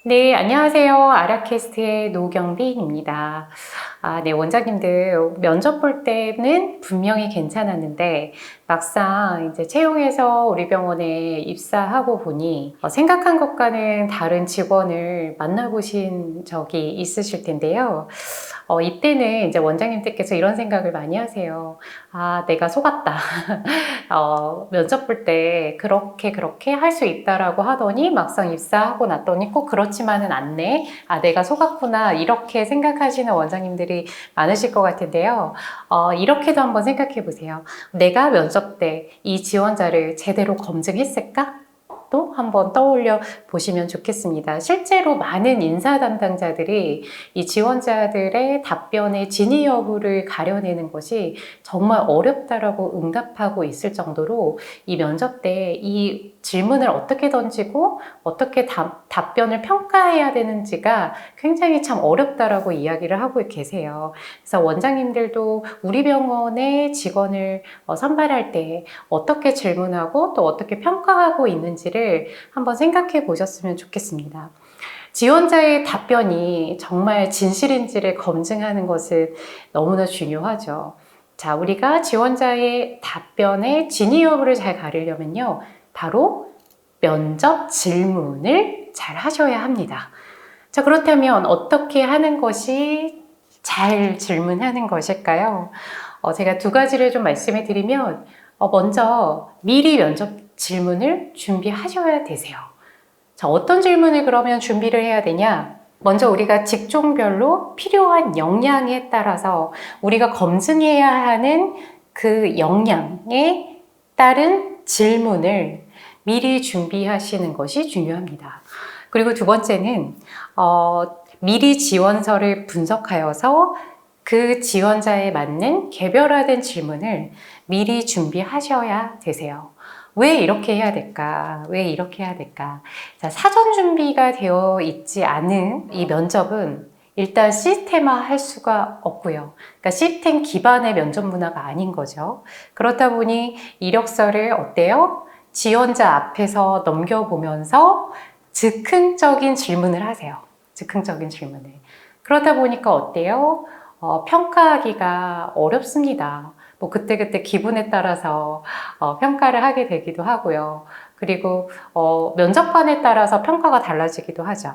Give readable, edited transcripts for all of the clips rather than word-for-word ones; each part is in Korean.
네, 안녕하세요. 아라캐스트의 노경빈입니다. 네, 원장님들 면접 볼 때는 분명히 괜찮았는데 막상 이제 채용해서 우리 병원에 입사하고 보니 생각한 것과는 다른 직원을 만나보신 적이 있으실 텐데요. 이때는 이제 원장님들께서 이런 생각을 많이 하세요. 내가 속았다. 면접 볼 때 그렇게 할 수 있다라고 하더니 막상 입사하고 났더니 꼭 그렇지만은 않네. 내가 속았구나. 이렇게 생각하시는 원장님들이 많으실 것 같은데요. 이렇게도 한번 생각해 보세요. 내가 면접 때 이 지원자를 제대로 검증했을까? 또 한번 떠올려 보시면 좋겠습니다. 실제로 많은 인사 담당자들이 이 지원자들의 답변의 진위 여부를 가려내는 것이 정말 어렵다라고 응답하고 있을 정도로 이 면접 때 이 질문을 어떻게 던지고 어떻게 답변을 평가해야 되는지가 굉장히 참 어렵다라고 이야기를 하고 계세요. 그래서 원장님들도 우리 병원의 직원을 선발할 때 어떻게 질문하고 또 어떻게 평가하고 있는지를 한번 생각해 보셨으면 좋겠습니다. 지원자의 답변이 정말 진실인지를 검증하는 것은 너무나 중요하죠. 자, 우리가 지원자의 답변의 진위 여부를 잘 가리려면요. 바로 면접 질문을 잘 하셔야 합니다. 자, 그렇다면 어떻게 하는 것이 잘 질문하는 것일까요? 제가 두 가지를 좀 말씀해 드리면, 먼저 미리 면접 질문을 준비하셔야 되세요. 자, 어떤 질문을 그러면 준비를 해야 되냐? 먼저 우리가 직종별로 필요한 역량에 따라서 우리가 검증해야 하는 그 역량에 따른 질문을 미리 준비하시는 것이 중요합니다. 그리고 두 번째는 미리 지원서를 분석하여서 그 지원자에 맞는 개별화된 질문을 미리 준비하셔야 되세요. 왜 이렇게 해야 될까? 왜 이렇게 해야 될까? 자, 사전 준비가 되어 있지 않은 이 면접은 일단 시스템화 할 수가 없고요. 그러니까 시스템 기반의 면접 문화가 아닌 거죠. 그렇다 보니 이력서를 어때요? 지원자 앞에서 넘겨보면서 즉흥적인 질문을 하세요. 즉흥적인 질문을. 그러다 보니까 어때요? 평가하기가 어렵습니다. 뭐 그때그때 기분에 따라서 평가를 하게 되기도 하고요. 그리고 면접관에 따라서 평가가 달라지기도 하죠.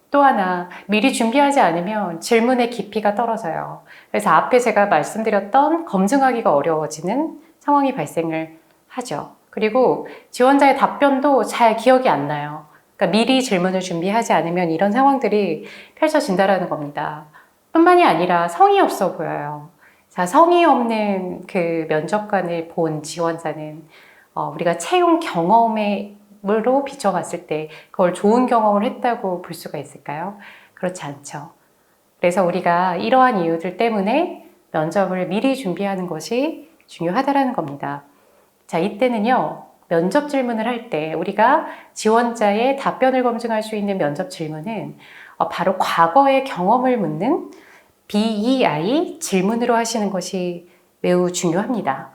또 하나, 미리 준비하지 않으면 질문의 깊이가 떨어져요. 그래서 앞에 제가 말씀드렸던 검증하기가 어려워지는 상황이 발생을 하죠. 그리고 지원자의 답변도 잘 기억이 안 나요. 그러니까 미리 질문을 준비하지 않으면 이런 상황들이 펼쳐진다라는 겁니다. 뿐만이 아니라 성의 없어 보여요. 자, 성의 없는 그 면접관을 본 지원자는 우리가 채용 경험으로 비춰봤을 때 그걸 좋은 경험을 했다고 볼 수가 있을까요? 그렇지 않죠. 그래서 우리가 이러한 이유들 때문에 면접을 미리 준비하는 것이 중요하다는 겁니다. 자, 이때는요, 면접 질문을 할 때 우리가 지원자의 답변을 검증할 수 있는 면접 질문은 바로 과거의 경험을 묻는 BEI 질문으로 하시는 것이 매우 중요합니다.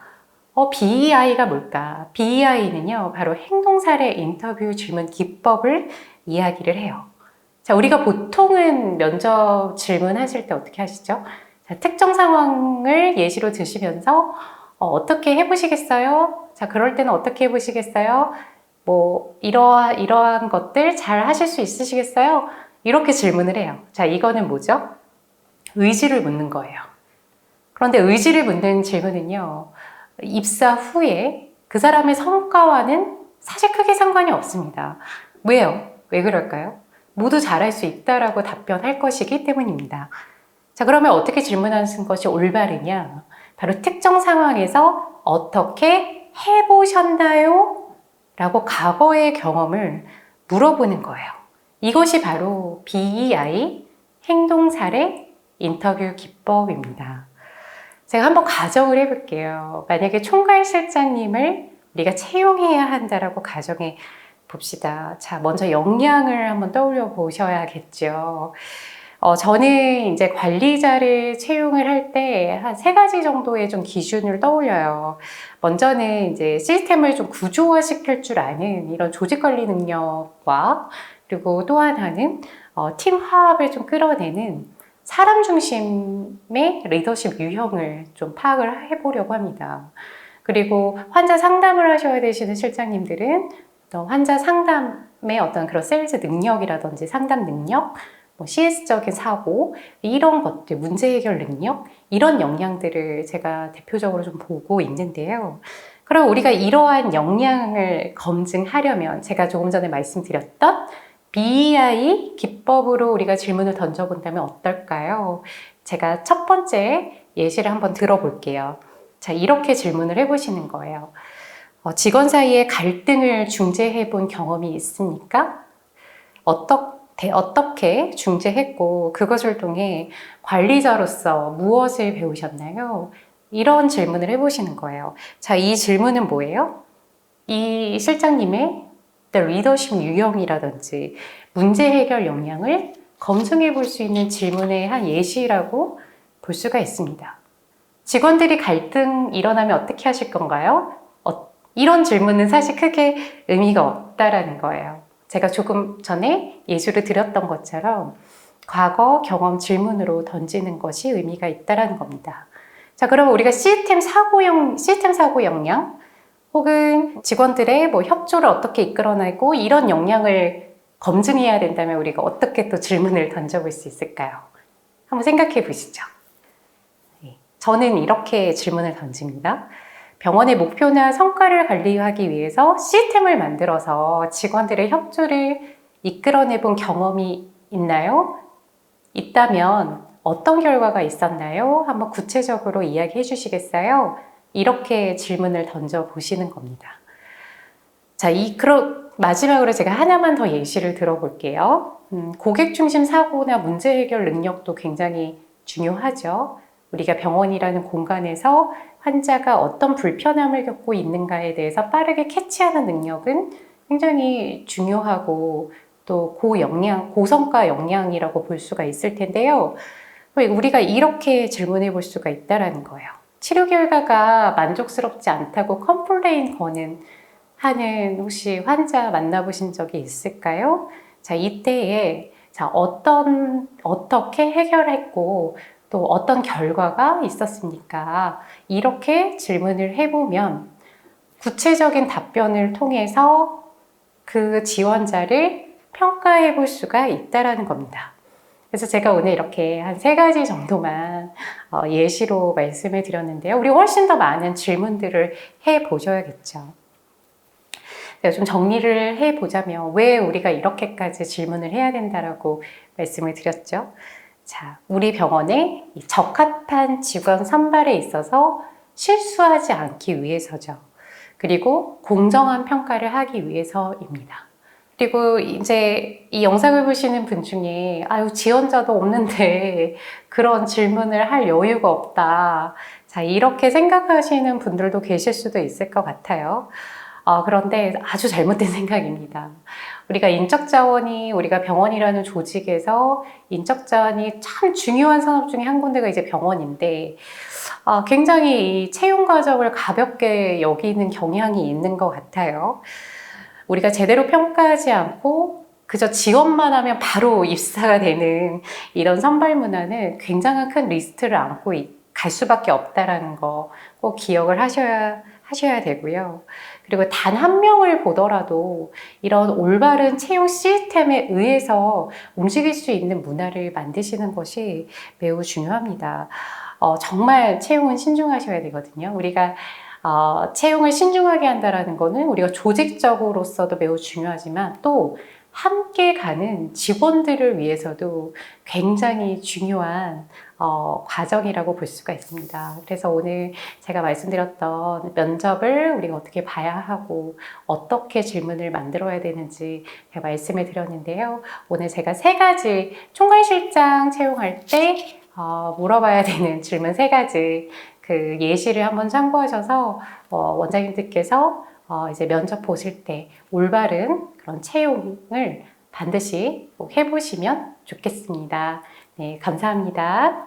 BEI가 뭘까? BEI는요, 바로 행동사례 인터뷰 질문 기법을 이야기를 해요. 자, 우리가 보통은 면접 질문하실 때 어떻게 하시죠? 자, 특정 상황을 예시로 드시면서 어떻게 해보시겠어요? 자, 그럴 때는 어떻게 해보시겠어요? 뭐, 이러한 것들 잘 하실 수 있으시겠어요? 이렇게 질문을 해요. 자, 이거는 뭐죠? 의지를 묻는 거예요. 그런데 의지를 묻는 질문은요, 입사 후에 그 사람의 성과와는 사실 크게 상관이 없습니다. 왜요? 왜 그럴까요? 모두 잘할 수 있다라고 답변할 것이기 때문입니다. 자, 그러면 어떻게 질문하는 것이 올바르냐? 바로 특정 상황에서 어떻게 해보셨나요? 라고 과거의 경험을 물어보는 거예요. 이것이 바로 BEI, 행동사례 인터뷰 기법입니다. 제가 한번 가정을 해볼게요. 만약에 총괄실장님을 우리가 채용해야 한다라고 가정해 봅시다. 자, 먼저 역량을 한번 떠올려 보셔야겠죠. 저는 이제 관리자를 채용을 할 때 한 세 가지 정도의 좀 기준을 떠올려요. 먼저는 이제 시스템을 좀 구조화시킬 줄 아는 이런 조직 관리 능력과 그리고 또 하나는 팀 화합을 좀 끌어내는 사람 중심의 리더십 유형을 좀 파악을 해보려고 합니다. 그리고 환자 상담을 하셔야 되시는 실장님들은 환자 상담의 어떤 그런 세일즈 능력이라든지 상담 능력, 뭐 CS적인 사고, 이런 것들, 문제 해결 능력, 이런 역량들을 제가 대표적으로 좀 보고 있는데요. 그럼 우리가 이러한 역량을 검증하려면 제가 조금 전에 말씀드렸던 BEI 기법으로 우리가 질문을 던져본다면 어떨까요? 제가 첫 번째 예시를 한번 들어볼게요. 자, 이렇게 질문을 해보시는 거예요. 직원 사이에 갈등을 중재해 본 경험이 있습니까? 어떻게 중재했고 그것을 통해 관리자로서 무엇을 배우셨나요? 이런 질문을 해보시는 거예요. 자, 이 질문은 뭐예요? 이 실장님의 리더십 유형이라든지 문제 해결 역량을 검증해 볼 수 있는 질문의 한 예시라고 볼 수가 있습니다. 직원들이 갈등 일어나면 어떻게 하실 건가요? 이런 질문은 사실 크게 의미가 없다라는 거예요. 제가 조금 전에 예시를 드렸던 것처럼 과거 경험 질문으로 던지는 것이 의미가 있다라는 겁니다. 자, 그러면 우리가 시스템 사고 역량 혹은 직원들의 뭐 협조를 어떻게 이끌어내고 이런 역량을 검증해야 된다면 우리가 어떻게 또 질문을 던져볼 수 있을까요? 한번 생각해 보시죠. 저는 이렇게 질문을 던집니다. 병원의 목표나 성과를 관리하기 위해서 시스템을 만들어서 직원들의 협조를 이끌어내 본 경험이 있나요? 있다면 어떤 결과가 있었나요? 한번 구체적으로 이야기해 주시겠어요? 이렇게 질문을 던져 보시는 겁니다. 자, 마지막으로 제가 하나만 더 예시를 들어볼게요. 고객 중심 사고나 문제 해결 능력도 굉장히 중요하죠. 우리가 병원이라는 공간에서 환자가 어떤 불편함을 겪고 있는가에 대해서 빠르게 캐치하는 능력은 굉장히 중요하고 또 고성과 역량이라고 볼 수가 있을 텐데요. 우리가 이렇게 질문해 볼 수가 있다는 거예요. 치료 결과가 만족스럽지 않다고 컴플레인 거는 하는 혹시 환자 만나보신 적이 있을까요? 자, 이때에 어떻게 해결했고 또 어떤 결과가 있었습니까? 이렇게 질문을 해보면 구체적인 답변을 통해서 그 지원자를 평가해 볼 수가 있다는 겁니다. 그래서 제가 오늘 이렇게 한 3가지 정도만 예시로 말씀을 드렸는데요. 우리 훨씬 더 많은 질문들을 해 보셔야겠죠. 제가 좀 정리를 해 보자면 왜 우리가 이렇게까지 질문을 해야 된다라고 말씀을 드렸죠. 자, 우리 병원의 적합한 직원 선발에 있어서 실수하지 않기 위해서죠. 그리고 공정한 평가를 하기 위해서입니다. 그리고 이제 이 영상을 보시는 분 중에 지원자도 없는데 그런 질문을 할 여유가 없다. 자, 이렇게 생각하시는 분들도 계실 수도 있을 것 같아요. 그런데 아주 잘못된 생각입니다. 우리가 병원이라는 조직에서 인적자원이 참 중요한 산업 중에 한 군데가 이제 병원인데, 굉장히 이 채용 과정을 가볍게 여기는 경향이 있는 것 같아요. 우리가 제대로 평가하지 않고 그저 지원만 하면 바로 입사가 되는 이런 선발 문화는 굉장한 큰 리스크를 안고 갈 수밖에 없다라는 거 꼭 기억을 하셔야 되고요. 그리고 단 한 명을 보더라도 이런 올바른 채용 시스템에 의해서 움직일 수 있는 문화를 만드시는 것이 매우 중요합니다. 정말 채용은 신중하셔야 되거든요. 우리가 채용을 신중하게 한다는 거는 우리가 조직적으로서도 매우 중요하지만 또 함께 가는 직원들을 위해서도 굉장히 중요한 과정이라고 볼 수가 있습니다. 그래서 오늘 제가 말씀드렸던 면접을 우리가 어떻게 봐야 하고 어떻게 질문을 만들어야 되는지 제가 말씀을 드렸는데요. 오늘 제가 3가지 총괄실장 채용할 때 물어봐야 되는 질문 3가지 그 예시를 한번 참고하셔서 원장님들께서 이제 면접 보실 때 올바른 그런 채용을 반드시 꼭 해보시면 좋겠습니다. 네, 감사합니다.